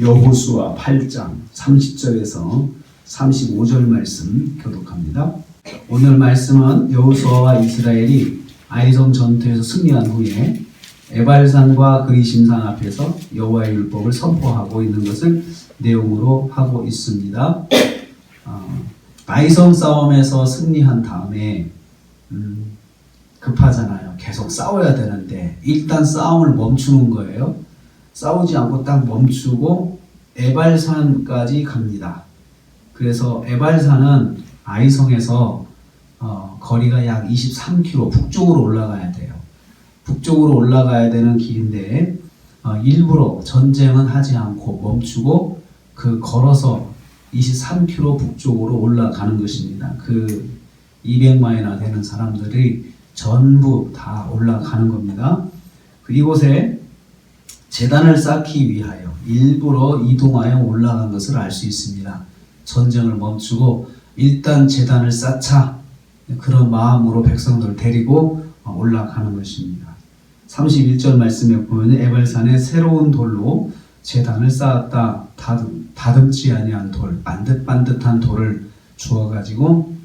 여호수아 8장 30절에서 35절 말씀 교독합니다. 오늘 말씀은 여호수아와 이스라엘이 아이성 전투에서 승리한 후에 에발산과 그리심산 앞에서 여호와의 율법을 선포하고 있는 것을 내용으로 하고 있습니다. 아이성 싸움에서 승리한 다음에 급하잖아요. 계속 싸워야 되는데 일단 싸움을 멈추는 거예요. 싸우지 않고 딱 멈추고 에발산까지 갑니다. 그래서 에발산은 아이성에서 거리가 약 23km 북쪽으로 올라가야 돼요. 북쪽으로 올라가야 되는 길인데 일부러 전쟁은 하지 않고 멈추고 걸어서 23km 북쪽으로 올라가는 것입니다. 200마일이나 되는 사람들이 전부 다 올라가는 겁니다. 이곳에 제단을 쌓기 위하여 일부러 이동하여 올라간 것을 알 수 있습니다. 전쟁을 멈추고 일단 제단을 쌓자, 그런 마음으로 백성들을 데리고 올라가는 것입니다. 31절 말씀에 보면 에발산에 새로운 돌로 제단을 쌓았다. 다듬지 아니한 돌, 반듯반듯한 돌을 주어가지고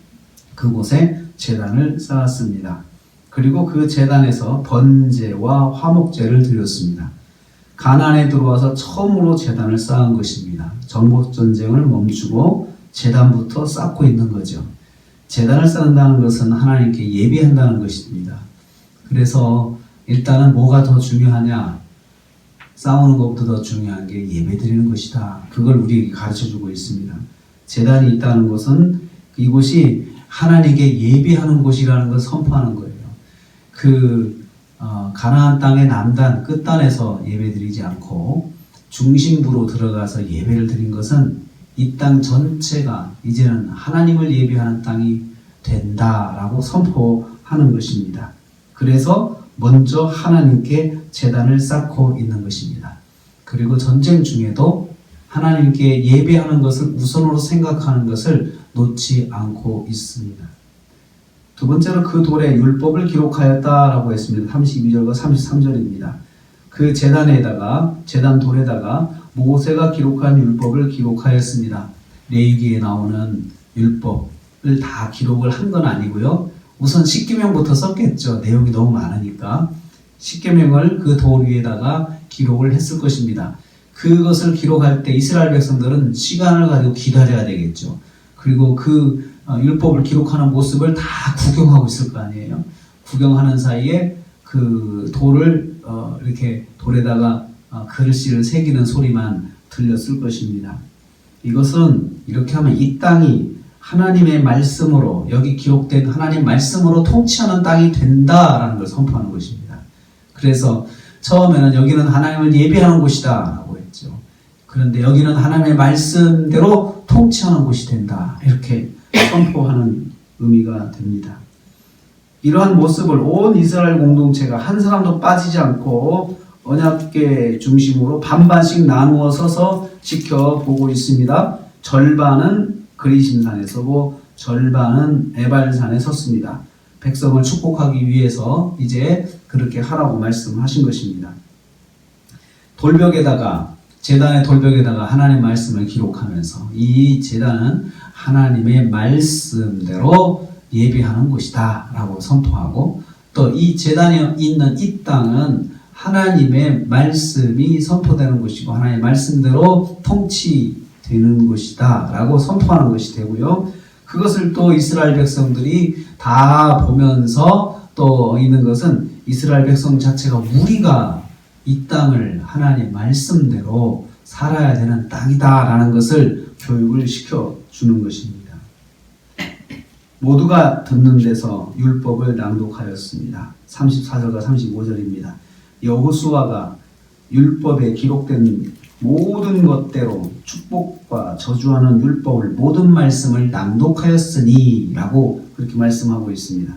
그곳에 제단을 쌓았습니다. 그리고 그 제단에서 번제와 화목제를 드렸습니다. 가나안에 들어와서 처음으로 제단을 쌓은 것입니다. 정복전쟁을 멈추고 제단부터 쌓고 있는 거죠. 제단을 쌓는다는 것은 하나님께 예배한다는 것입니다. 그래서 일단은 뭐가 더 중요하냐? 싸우는 것보다 더 중요한 게 예배 드리는 것이다. 그걸 우리에게 가르쳐주고 있습니다. 제단이 있다는 것은 이곳이 하나님께 예배하는 곳이라는 것을 선포하는 거예요. 가나안 땅의 남단 끝단에서 예배드리지 않고 중심부로 들어가서 예배를 드린 것은 이 땅 전체가 이제는 하나님을 예배하는 땅이 된다라고 선포하는 것입니다. 그래서 먼저 하나님께 제단을 쌓고 있는 것입니다. 그리고 전쟁 중에도 하나님께 예배하는 것을 우선으로 생각하는 것을 놓지 않고 있습니다. 두 번째로 그 돌에 율법을 기록하였다라고 했습니다. 32절과 33절입니다. 그 제단 돌에다가 모세가 기록한 율법을 기록하였습니다. 레위기에 나오는 율법을 다 기록을 한 건 아니고요. 우선 십계명부터 썼겠죠. 내용이 너무 많으니까. 십계명을 그 돌 위에다가 기록을 했을 것입니다. 그것을 기록할 때 이스라엘 백성들은 시간을 가지고 기다려야 되겠죠. 그리고 율법을 기록하는 모습을 다 구경하고 있을 거 아니에요. 구경하는 사이에 그 돌을 이렇게 돌에다가 글씨를 새기는 소리만 들렸을 것입니다. 이것은 이렇게 하면 이 땅이 하나님의 말씀으로, 여기 기록된 하나님 말씀으로 통치하는 땅이 된다라는 걸 선포하는 것입니다. 그래서 처음에는 여기는 하나님을 예배하는 곳이다 라고 했죠. 그런데 여기는 하나님의 말씀대로 통치하는 곳이 된다, 이렇게 선포하는 의미가 됩니다. 이러한 모습을 온 이스라엘 공동체가 한 사람도 빠지지 않고 언약궤 중심으로 반반씩 나누어 서서 지켜보고 있습니다. 절반은 그리심산에 서고 절반은 에발산에 섰습니다. 백성을 축복하기 위해서 이제 그렇게 하라고 말씀하신 것입니다. 제단의 돌벽에다가 하나님의 말씀을 기록하면서 이 제단은 하나님의 말씀대로 예배하는 곳이다 라고 선포하고, 또 이 제단이 있는 이 땅은 하나님의 말씀이 선포되는 곳이고 하나님의 말씀대로 통치되는 곳이다 라고 선포하는 것이 되고요. 그것을 또 이스라엘 백성들이 다 보면서 또 있는 것은 이스라엘 백성 자체가 우리가 이 땅을 하나님의 말씀대로 살아야 되는 땅이다 라는 것을 교육을 시켜주는 것입니다. 모두가 듣는 데서 율법을 낭독하였습니다. 34절과 35절입니다. 여호수아가 율법에 기록된 모든 것대로 축복과 저주하는 율법을, 모든 말씀을 낭독하였으니 라고 그렇게 말씀하고 있습니다.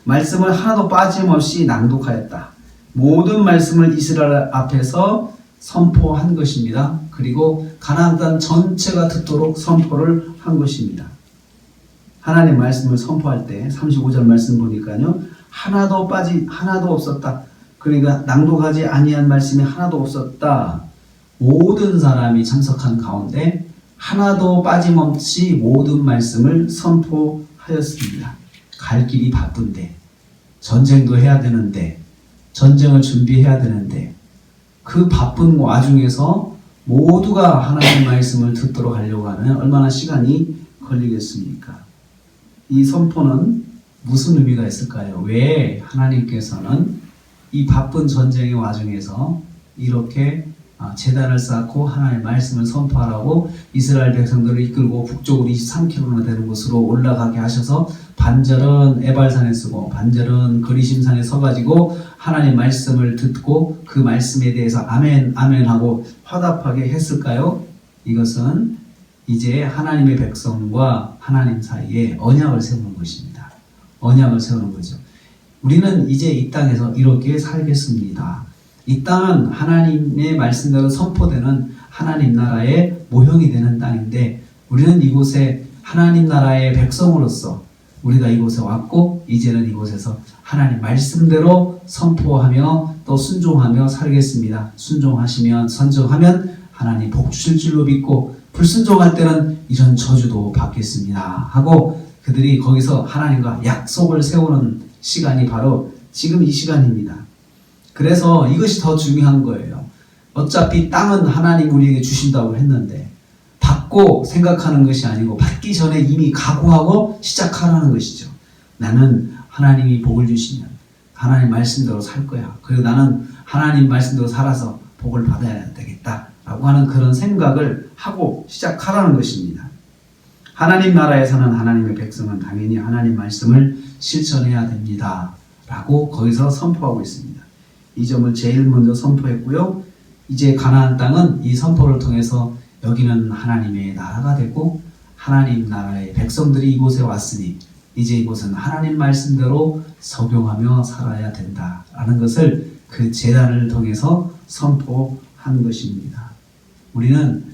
말씀을 하나도 빠짐없이 낭독하였다. 모든 말씀을 이스라엘 앞에서 선포한 것입니다. 그리고 가나안 땅 전체가 듣도록 선포를 한 것입니다. 하나님의 말씀을 선포할 때 35절 말씀 보니까요, 하나도 없었다. 그러니까 낭독하지 아니한 말씀이 하나도 없었다. 모든 사람이 참석한 가운데 하나도 빠짐없이 모든 말씀을 선포하였습니다. 갈 길이 바쁜데, 전쟁도 해야 되는데, 전쟁을 준비해야 되는데, 그 바쁜 와중에서 모두가 하나님의 말씀을 듣도록 하려고 하면 얼마나 시간이 걸리겠습니까? 이 선포는 무슨 의미가 있을까요? 왜 하나님께서는 이 바쁜 전쟁의 와중에서 이렇게 제단을 쌓고 하나님의 말씀을 선포하라고 이스라엘 백성들을 이끌고 북쪽으로 23km나 되는 곳으로 올라가게 하셔서 반절은 에발산에 쓰고 반절은 거리심산에 서가지고 하나님 말씀을 듣고 그 말씀에 대해서 아멘 아멘 하고 화답하게 했을까요? 이것은 이제 하나님의 백성과 하나님 사이에 언약을 세우는 것입니다. 언약을 세우는 거죠. 우리는 이제 이 땅에서 이렇게 살겠습니다. 이 땅은 하나님의 말씀대로 선포되는 하나님 나라의 모형이 되는 땅인데, 우리는 이곳에 하나님 나라의 백성으로서 우리가 이곳에 왔고 이제는 이곳에서 하나님 말씀대로 선포하며 또 순종하며 살겠습니다. 순종하시면 선정하면 하나님 복 주실 줄로 믿고 불순종할 때는 이런 저주도 받겠습니다 하고 그들이 거기서 하나님과 약속을 세우는 시간이 바로 지금 이 시간입니다. 그래서 이것이 더 중요한 거예요. 어차피 땅은 하나님 우리에게 주신다고 했는데 받고 생각하는 것이 아니고 받기 전에 이미 각오하고 시작하라는 것이죠. 나는 하나님이 복을 주시면 하나님 말씀대로 살 거야. 그리고 나는 하나님 말씀대로 살아서 복을 받아야 되겠다 라고 하는 그런 생각을 하고 시작하라는 것입니다. 하나님 나라에서는 하나님의 백성은 당연히 하나님 말씀을 실천해야 됩니다 라고 거기서 선포하고 있습니다. 이 점을 제일 먼저 선포했고요. 이제 가나안 땅은 이 선포를 통해서 여기는 하나님의 나라가 되고 하나님 나라의 백성들이 이곳에 왔으니 이제 이곳은 하나님 말씀대로 적용하며 살아야 된다라는 것을 그 제단을 통해서 선포한 것입니다. 우리는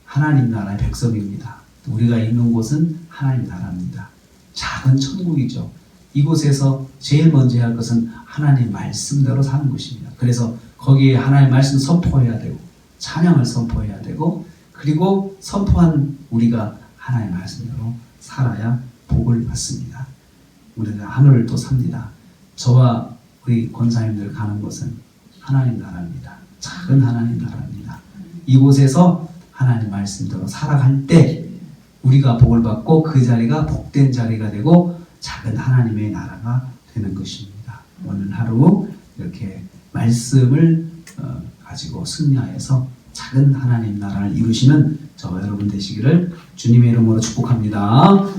하나님 나라의 백성입니다. 우리가 있는 곳은 하나님 나라입니다. 작은 천국이죠. 이곳에서 제일 먼저 해야 할 것은 하나님 말씀대로 사는 것입니다. 그래서 거기에 하나님 말씀 선포해야 되고 찬양을 선포해야 되고 그리고 선포한 우리가 하나님 말씀대로 살아야 복을 받습니다. 우리가 하늘을 또 삽니다. 저와 우리 권사님들 가는 곳은 하나님 나라입니다. 작은 하나님 나라입니다. 이곳에서 하나님 말씀대로 살아갈 때 우리가 복을 받고 그 자리가 복된 자리가 되고 작은 하나님의 나라가 되는 것입니다. 오늘 하루 이렇게 말씀을 가지고 승리하여서 작은 하나님 나라를 이루시는 저와 여러분 되시기를 주님의 이름으로 축복합니다.